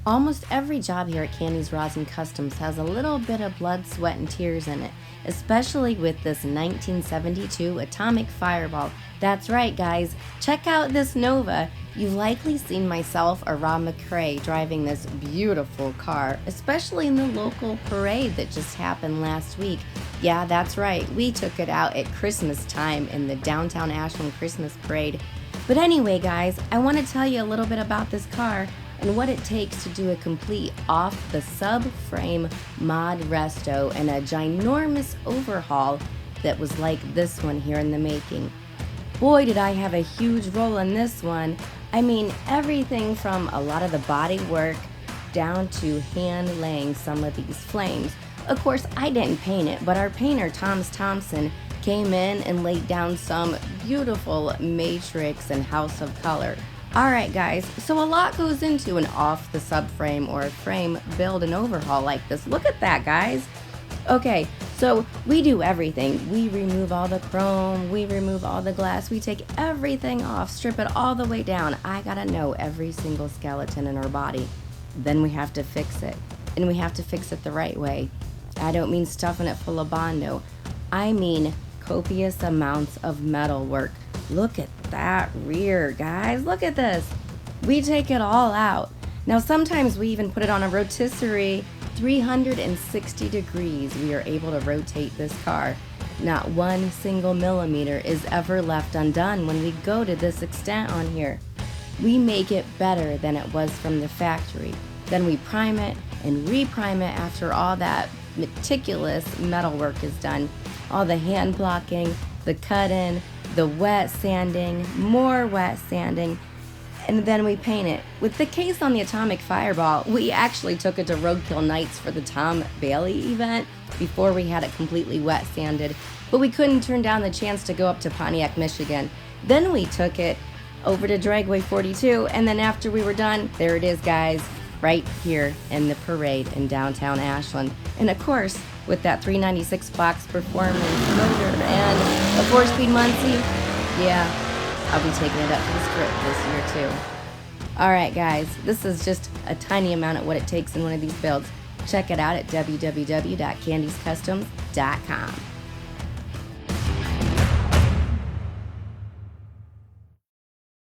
Almost every job here at Kandi's Roth and Kustoms has a little bit of blood, sweat, and tears in it, especially with this 1972 atomic fireball. That's right, guys. Check out this Nova. You've likely seen myself or Roth McCrea driving this beautiful car, especially in the local parade that just happened last week. Yeah, that's right. We took it out at Christmas time in the downtown Ashland Christmas parade. But anyway, guys, I want to tell you a little bit about this car and what it takes to do a complete off-the-subframe mod resto and a ginormous overhaul that was like this one here in the making. Boy, did I have a huge role in this one. I mean, everything from a lot of the body work down to hand laying some of these flames. Of course, I didn't paint it, but our painter, Thomas Thompson, came in and laid down some beautiful matrix and house of color. Alright guys, so a lot goes into an off the subframe or frame build and overhaul like this. Look at that, guys. Okay, so we do everything. We remove all the chrome, we remove all the glass, we take everything off, strip it all the way down. I gotta know every single skeleton in our body. Then we have to fix it, and we have to fix it the right way. I don't mean stuffing it full of Bondo. I mean copious amounts of metal work. Look at that rear, guys. Look at this. We take it all out. Now, sometimes we even put it on a rotisserie. 360 degrees we are able to rotate this car. Not one single millimeter is ever left undone when we go to this extent on here. We make it better than it was from the factory. Then we prime it and reprime it after all that meticulous metal work is done. All the hand blocking, the cut-in, the wet sanding, more wet sanding, and then we paint it. With the case on the atomic fireball, we actually took it to Roadkill Nights for the Tom Bailey event before we had it completely wet sanded, but we couldn't turn down the chance to go up to Pontiac, Michigan. Then we took it over to Dragway 42, and then after we were done, there it is, guys, right here in the parade in downtown Ashland. And of course, with that 396 box performance motor and a 4-speed Muncie, yeah, I'll be taking it up to the script this year too. Alright guys, this is just a tiny amount of what it takes in one of these builds. Check it out at www.kandiscustoms.com.